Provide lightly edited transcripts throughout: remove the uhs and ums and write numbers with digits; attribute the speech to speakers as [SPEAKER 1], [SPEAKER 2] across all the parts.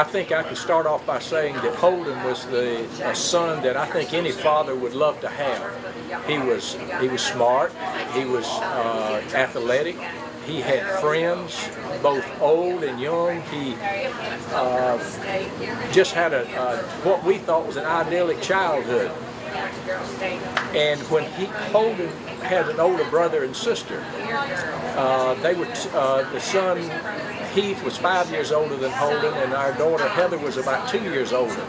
[SPEAKER 1] think I could start off by saying that Holden was a son that I think any father would love to have. He was smart. He was athletic. He had friends, both old and young. He just had what we thought was an idyllic childhood. And when Holden had an older brother and sister, the son Heath was 5 years older than Holden, and our daughter Heather was about 2 years older.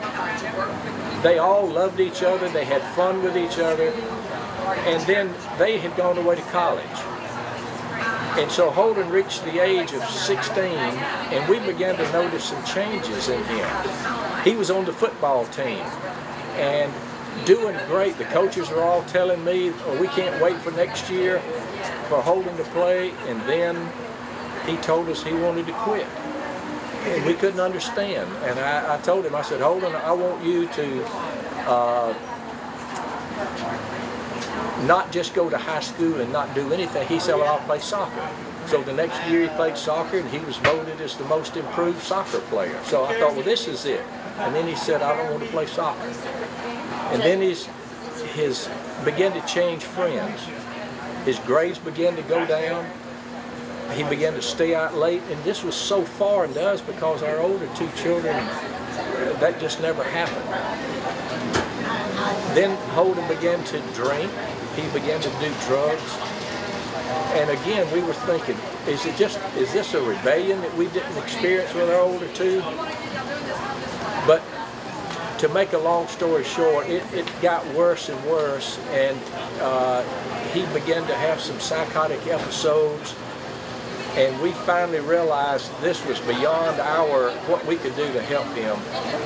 [SPEAKER 1] They all loved each other. They had fun with each other, and then they had gone away to college. And so Holden reached the age of 16, and we began to notice some changes in him. He was on the football team and doing great. The coaches were all telling me, oh, we can't wait for next year for Holden to play, and then he told us he wanted to quit. And we couldn't understand. And I told him, I said, Holden, I want you to not just go to high school and not do anything. He said, well, I'll play soccer. So the next year he played soccer, and he was voted as the most improved soccer player. So I thought, well, this is it. And then he said, I don't want to play soccer. And then his began to change friends. His grades began to go down. He began to stay out late, and this was so foreign to us because our older two children, that just never happened. Then Holden began to drink. He began to do drugs. And again, we were thinking, is this a rebellion that we didn't experience with our older two? But to make a long story short, it got worse and worse, and he began to have some psychotic episodes, and we finally realized this was beyond what we could do to help him,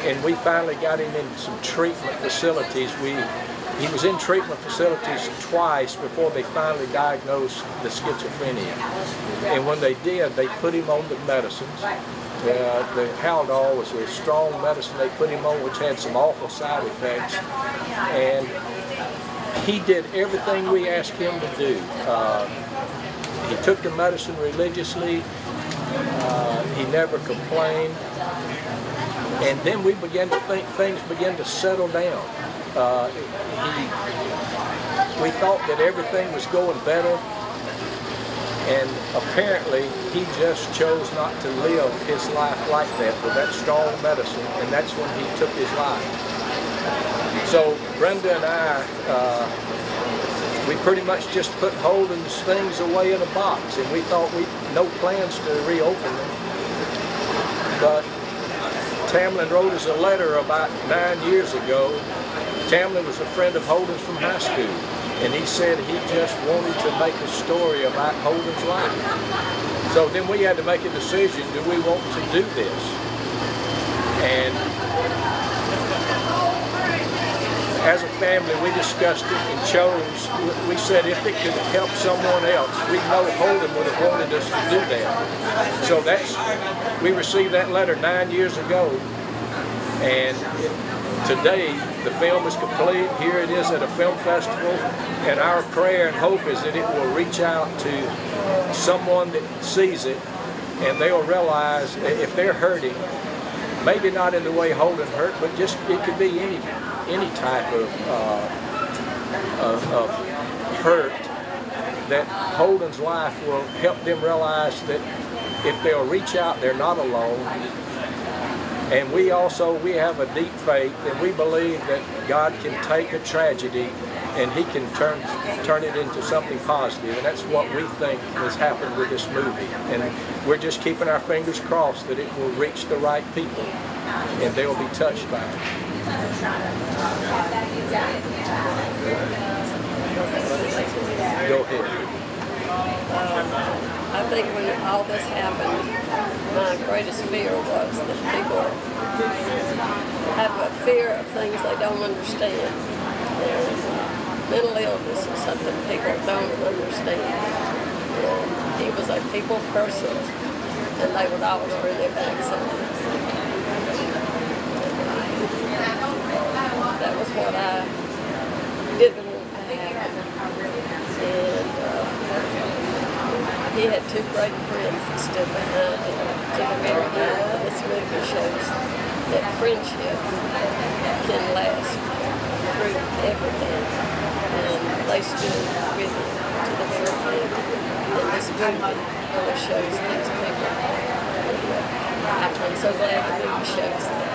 [SPEAKER 1] and we finally got him in some treatment facilities. He was in treatment facilities twice before they finally diagnosed the schizophrenia, and when they did, they put him on the medicines. The Haldol was a strong medicine they put him on, which had some awful side effects, and he did everything we asked him to do. He took the medicine religiously. He never complained, and then we began to think things began to settle down. We thought that everything was going better, and apparently he just chose not to live his life like that with that strong medicine, and that's when he took his life. So Brenda and I, we pretty much just put Holden's things away in a box, and we thought no plans to reopen them. But Tamlin wrote us a letter about 9 years ago. Tamlin was a friend of Holden's from high school, and he said he just wanted to make a story about Holden's life. So then we had to make a decision, do we want to do this? And as a family, we discussed it and chose, we said if it could help someone else, we know Holden would have wanted us to do that. So we received that letter 9 years ago, and today the film is complete. Here it is at a film festival, and our prayer and hope is that it will reach out to someone that sees it, and they'll realize if they're hurting, maybe not in the way Holden hurt, but just it could be any type of hurt, that Holden's life will help them realize that if they'll reach out, they're not alone. And we have a deep faith, and we believe that God can take a tragedy and He can turn it into something positive, and that's what we think has happened with this movie. And we're just keeping our fingers crossed that it will reach the right people and they will be touched by it. Go ahead.
[SPEAKER 2] I think when all this happened, my greatest fear was that people have a fear of things they don't understand. And mental illness is something people don't understand. And he was a people person, and they would always bring their backs on him. That was what I didn't want to happen. And he had two great friends that stood behind him to the very end. This movie shows that friendship can last through everything. And they stood with it to the very end. And this movie really shows these people. I'm so glad the movie shows that.